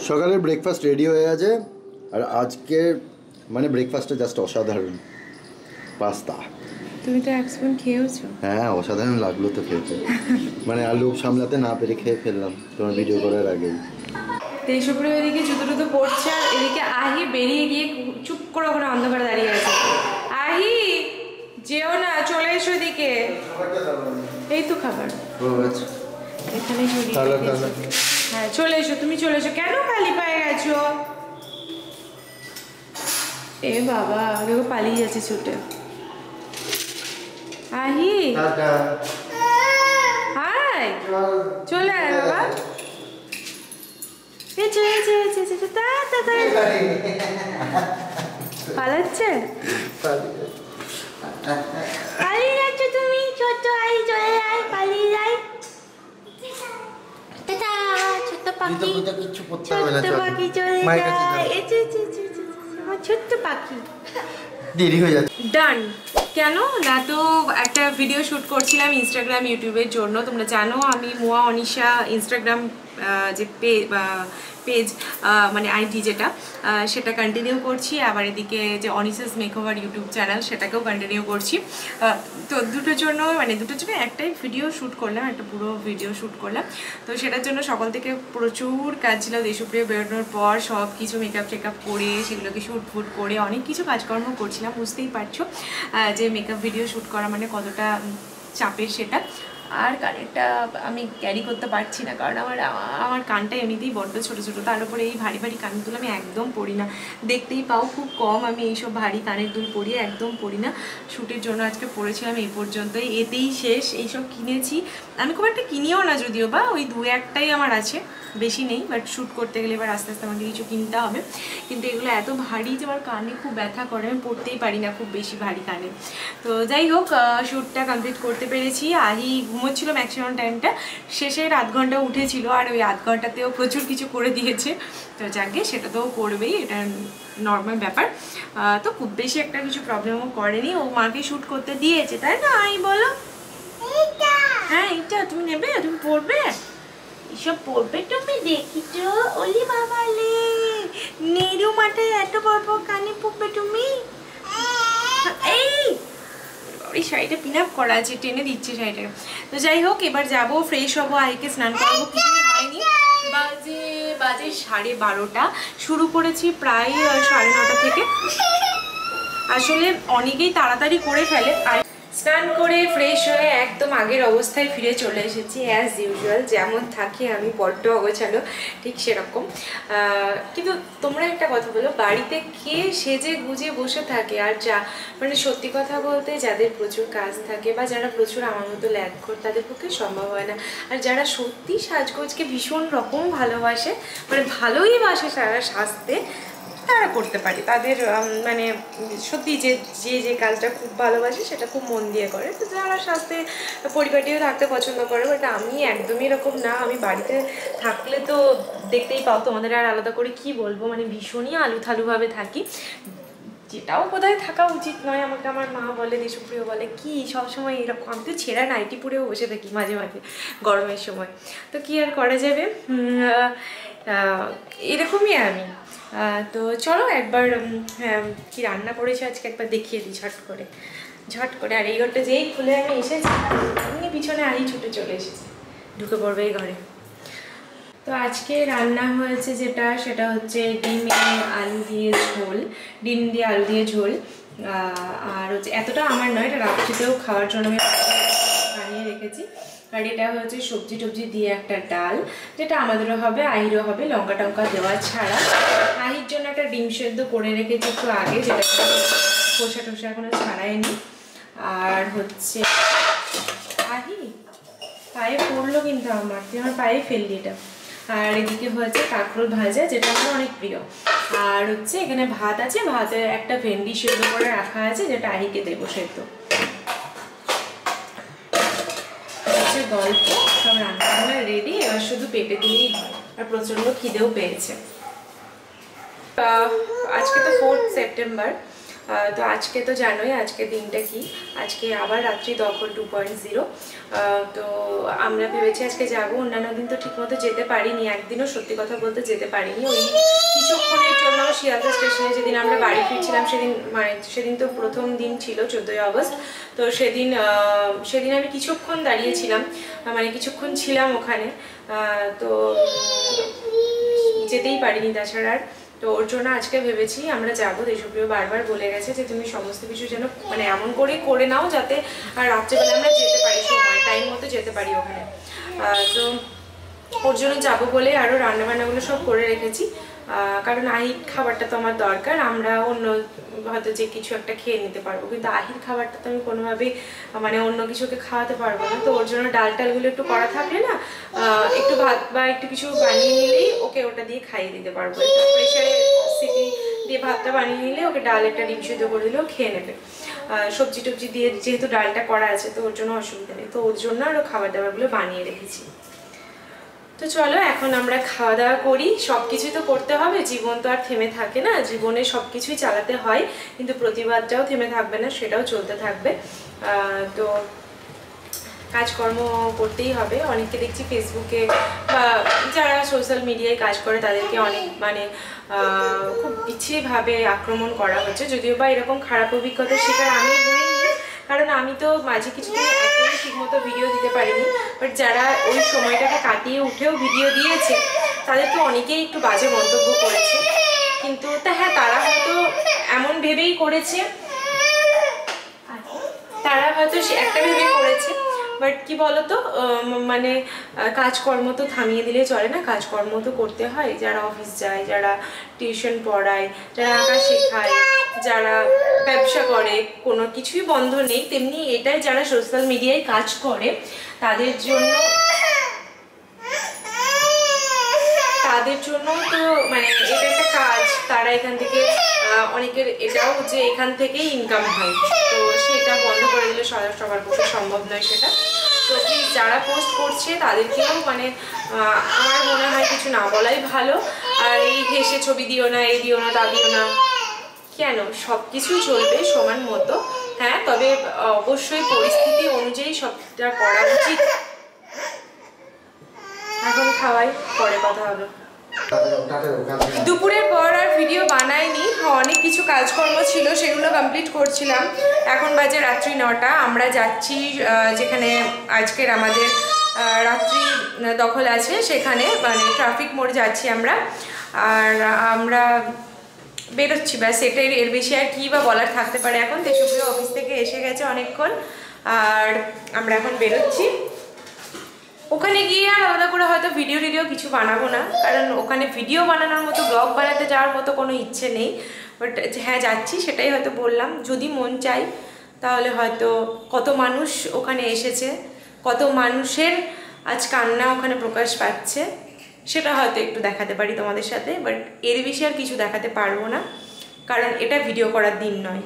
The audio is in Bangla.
সকালের ব্রেকফাস্ট রেডি হয়ে আছে আর আজকে মানে ব্রেকফাস্টটা জাস্ট অসাধারণ। পাস্তা। তুমি তো এক স্পুন খেয়েওছো। হ্যাঁ অসাধারণ লাগলো তো খেতে, মানে আর লোভ সামলাতে না পেরে খেয়ে ফেললাম তোমার ভিডিও করার আগেই। তেইশপুরে এদিকে জুতো টুতো পড়ছে আর এদিকে আহি বেরিয়ে গিয়ে চুপ করে ওখানে অন্ধকারে দাঁড়িয়ে আছে। আহি যেও না, চলে এসো এদিকে। এই তো খাবার এখানে হ্যাঁ চলে এসো, তুমি চলে এসো। কেন খালি পায়ে গেছো? এ বাবা দেখো পালিয়ে যাচ্ছে ছুটে। আহি হাই চলে আয় বাবা। পালাচ্ছে পালিয়ে যাচ্ছ তুমি, ছোট আই চলে আয়, পালিয়ে যাই। ছোট্ট পাখি, ছোট্ট পাখি চলে যায়। আমার ছোট্ট পাখি দেরি হয়ে যাচ্ছে। ডান। কেন না, তো একটা ভিডিও শ্যুট করছিলাম ইনস্টাগ্রাম ইউটিউবের জন্য। তোমরা জানো আমি মোয়া অনিশা ইনস্টাগ্রাম যে পেজ মানে আইডি যেটা সেটা কন্টিনিউ করছি, আবার এদিকে যে অনিসাস মেকওভার ইউটিউব চ্যানেল সেটাকেও কন্টিনিউ করছি। তো দুটোর জন্য একটাই ভিডিও শ্যুট করলাম, একটা পুরো ভিডিও শ্যুট করলাম। তো সেটার জন্য সকাল থেকে প্রচুর কাজ ছিল। দেশপ্রিয় বেরোনোর পর সব কিছু মেকআপ টেকআপ করে সেগুলোকে শ্যুট ফুট করে অনেক কিছু কাজকর্ম করছিলাম। বুঝতেই পারছো যে মেকআপ ভিডিও শ্যুট করা মানে কতটা চাপের সেটা। আর কানেরটা আমি ক্যারি করতে পারছি না, কারণ আমার কানটা এমনিতেই বড্ড ছোটো ছোটো, তার উপরে এই ভারী ভারী কানের দুল আমি একদম পরি না। দেখতেই পাও খুব কম আমি এইসব ভারী কানের দুল পরি, একদম পরি না। শ্যুটের জন্য আজকে পরেছিলাম এই পর্যন্তই, এতেই শেষ। এইসব কিনেছি আমি, খুব একটা কিনিও না যদিও, বা ওই দু একটাই আমার আছে, বেশি নেই। বাট শ্যুট করতে গেলে এবার আস্তে আস্তে আমাকে কিছু কিনতে হবে। কিন্তু এগুলো এত ভারী যে আমার কানে খুব ব্যথা করে, আমি পরতেই পারি না খুব বেশি ভারী কানে। তো যাই হোক, শ্যুটটা কমপ্লিট করতে পেরেছি। আহি ঘুমোচ্ছিল ম্যাক্সিমাম টাইমটা, শেষের আধ ঘন্টা উঠেছিল, আর ওই আধ ঘন্টাতেও প্রচুর কিছু করে দিয়েছে। তো যাকে সেটা তো করবেই, এটা নর্মাল ব্যাপার। তো খুব বেশি একটা কিছু প্রবলেমও করেনি, ও মাকে শ্যুট করতে দিয়েছে, তাই না? আই বলো হ্যাঁ এইটা তুমি নেবে, তুমি পড়বে, এসব পড়বে তুমি, দেখি তো। ওলি বাবা লে, নেরু মাথায় এত বড় বড় কানে পড়বে তুমি। এই শাড়িটা পিন আপ করা আছে, টেনে দিচ্ছে শাড়িটা। তো যাই হোক, এবার যাবো, ফ্রেশ হবো, আইকে স্নান করাবো। কিছুই হয়নি, বাজে 12:30। শুরু করেছি প্রায় 9:30 থেকে। আসলে অনেকেই তাড়াতাড়ি করে ফেলে। আর স্নান করে ফ্রেশ হয়ে একদম আগের অবস্থায় ফিরে চলে এসেছি, অ্যাজ ইউজুয়াল যেমন থাকি আমি, বড্ড অগোছালো ঠিক সেরকম। কিন্তু তোমরা একটা কথা বলো, বাড়িতে কে সেজে গুজে বসে থাকে? আর মানে সত্যি কথা বলতে, যাদের প্রচুর কাজ থাকে বা যারা প্রচুর আমার মতো ল্যাদখোর, তাদের পক্ষে সম্ভব হয় না। আর যারা সত্যি সাজগোজকে ভীষণ রকম ভালোবাসে, মানে ভালোই বাসে তারা সাজতে, তারা করতে পারে। তাদের মানে সত্যি যে কাজটা খুব ভালোবাসে সেটা খুব মন দিয়ে করে। তো যারা সাজতে পরিপাটিও থাকতে পছন্দ করে, বাট আমি একদমই এরকম না। আমি বাড়িতে থাকলে তো দেখতেই পাও, তোমাদের আর আলাদা করে কি বলবো, মানে ভীষণই আলুথালুভাবে থাকি, যেটাও বোধহয় থাকা উচিত নয়। আমাকে আমার মা বলে, দেশপ্রিয় বলে, কি সবসময় এরকম? আমি তো ছেঁড়া নাইটি পরেও বসে থাকি মাঝে মাঝে গরমের সময়। তো কি আর করা যাবে, এরকমই আমি। তো চলো একবার কি রান্না করেছি আজকে একবার দেখিয়ে দিই ঝট করে। আর এই ঘরটা যেই খুলে আমি এসেছি, এমনি পিছনে আহি ছুটে চলে এসেছি, ঢুকে পড়বে এই ঘরে। তো আজকে রান্না হয়েছে সেটা হচ্ছে ডিম দিয়ে আলু দিয়ে ঝোল। আর হচ্ছে এতটা আমার নয়, এটা রাত্রিতেও খাওয়ার জন্য আমি বানিয়ে রেখেছি। আর এটা হচ্ছে সবজি টবজি দিয়ে একটা ডাল, যেটা আমাদেরও হবে, আহিরও হবে, লঙ্কা টঙ্কা দেওয়া ছাড়া। আহির জন্য একটা ডিম সেদ্ধ করে রেখেছি একটু আগে, যেটা খোসা টোসা এখনো ছাড়াইনি। আর হচ্ছে আহি পায়ে পড়লো কিন্তু তুই আমার পায়ে ফেললি এটা। আর এদিকে হচ্ছে কাঁকরোল ভাজা, যেটা আমার অনেক প্রিয়। আর হচ্ছে এখানে ভাত আছে, ভাতে একটা ভেন্ডি সেদ্ধ করে রাখা আছে, যেটা আহিকে দেবো সেদ্ধ। গল্প সব রান্না রেডি, এবার শুধু পেটে দিলেই হয়। আর প্রচন্ড খিদেও পেয়েছে। আজকে তো 4 সেপ্টেম্বর, তো আজকে তো জানোই আজকে দিনটা কি, আজকে আবার রাত্রি দখল 2.0। তো আমরা ভেবেছি আজকে যাবো, অন্যান্য দিন তো ঠিকমতো যেতে পারিনি, একদিনও সত্যি কথা বলতে যেতে পারিনি। ওই কিছুক্ষণের জন্য শিয়ালদা স্টেশনে যেদিন আমরা বাড়ি ফিরছিলাম সেদিন তো প্রথম দিন ছিল 14ই আগস্ট। তো সেদিন আমি কিছুক্ষণ দাঁড়িয়েছিলাম, মানে কিছুক্ষণ ছিলাম ওখানে, তো যেতেই পারিনি তাছাড়া। তো ওর জন্য আজকে ভেবেছি আমরা যাবো। দেশপ্রিয় বারবার বলে গেছে যে তুমি সমস্ত কিছু যেন মানে এমন করে নাও যাতে রাত্রেবেলা আমরা যেতে পারি, সময় টাইম মতো যেতে পারি ওখানে। তো ওর জন্য যাবো বলে আরও রান্নাবান্নাগুলো সব করে রেখেছি, কারণ আহির খাবারটা তো আমার দরকার। আমরা অন্য হয়তো যে কিছু একটা খেয়ে নিতে পারবো, কিন্তু আহির খাবারটা তো আমি কোনোভাবেই মানে অন্য কিছুকে খাওয়াতে পারবো না। তো ওর জন্য ডালগুলো একটু করা থাকলে না, একটু ভাত বা একটু কিছু বানিয়ে নিলেই ওকে ওটা দিয়ে খাইয়ে দিতে পারবো। প্রেশারে সিটি দিয়ে ভাতটা বানিয়ে নিলে ওকে ডাল একটা ডিম সিদ্ধ করে দিলেও খেয়ে নেবে। সবজি টবজি দিয়ে যেহেতু ডালটা করা আছে তো ওর জন্য অসুবিধা নেই। তো ওর জন্য আরও খাবার দাবারগুলো বানিয়ে রেখেছি। তো চলো এখন আমরা খাওয়া দাওয়া করি। সব কিছুই তো করতে হবে, জীবন তো আর থেমে থাকে না, জীবনে সব কিছুই চালাতে হয়, কিন্তু প্রতিবাদটাও থেমে থাকবে না, সেটাও চলতে থাকবে। তো কাজকর্ম করতেই হবে। অনেককে দেখছি ফেসবুকে বা যারা সোশ্যাল মিডিয়ায় কাজ করে তাদেরকে অনেক মানে খুব বিচ্ছিরিভাবে আক্রমণ করা হচ্ছে, যদিও বা এরকম খারাপ অভিজ্ঞতার শিকার আমি হইনি, কারণ আমি তো মাঝে কিছুদিন একদমই ঠিকমতো ভিডিও দিতে পারিনি। বাট যারা ওই সময়টাকে কাটিয়ে উঠেও ভিডিও দিয়েছে তাদেরকে অনেকেই একটু বাজে মন্তব্য করেছে, কিন্তু হ্যাঁ তারা হয়তো এমন ভেবেই করেছে, তারা হয়তো একটা ভেবে করেছে। বাট কি বলতো, মানে কাজকর্ম তো থামিয়ে দিলে চলে না, কাজকর্ম তো করতে হয়। যারা অফিস যায়, যারা টিউশন পড়ায়, যারা আঁকা শেখায়, যারা ব্যবসা করে, কোনো কিছুই বন্ধ নেই, তেমনি এটাই যারা সোশ্যাল মিডিয়ায় কাজ করে তাদের জন্য তো মানে এটা একটা কাজ। তারা এখান থেকে অনেকের এটাও যে এখান থেকেই ইনকাম হয়, তো সেটা বন্ধ করে দিলে সবার পক্ষে সম্ভব নয় সেটা। তো প্লিজ যারা পোস্ট করছে তাদেরকেও মানে আমার মনে হয় কিছু না বলাই ভালো। আর এই হেসে ছবি দিও না, এই দিও না, তা দিও না, কেন? সব কিছুই চলবে সমান মতো, হ্যাঁ, তবে অবশ্যই পরিস্থিতি অনুযায়ী সবটা করা উচিত। এখন খাওয়াই, পরে কথা হবে। দুপুরের পর আর ভিডিও বানাইনি, অনেক কিছু কাজকর্ম ছিল সেগুলো কমপ্লিট করছিলাম। এখন বাজে রাত্রি 9টা। আমরা যাচ্ছি যেখানে আজকের আমাদের রাত্রি দখল আছে সেখানে, মানে ট্রাফিক মোড় যাচ্ছি আমরা। আর আমরা বেরোচ্ছি, ব্যাস এটাই, এর বেশি আর কী বা বলার থাকতে পারে। এখন দেশপ্রিয় অফিস থেকে এসে গেছে অনেকক্ষণ, আর আমরা এখন বেরোচ্ছি। ওখানে গিয়ে আর আলাদা করে হয়তো ভিডিও কিছু বানাবো না, কারণ ওখানে ভিডিও বানানোর মতো, ব্লগ বানাতে যাওয়ার মতো কোনো ইচ্ছে নেই। বাট হ্যাঁ যাচ্ছি সেটাই হয়তো বললাম। যদি মন চাই তাহলে হয়তো কত মানুষ ওখানে এসেছে, কত মানুষের আজ কান্না ওখানে প্রকাশ পাচ্ছে, সেটা হয়তো একটু দেখাতে পারি তোমাদের সাথে। বাট এর বেশি আর কিছু দেখাতে পারবো না, কারণ এটা ভিডিও করার দিন নয়।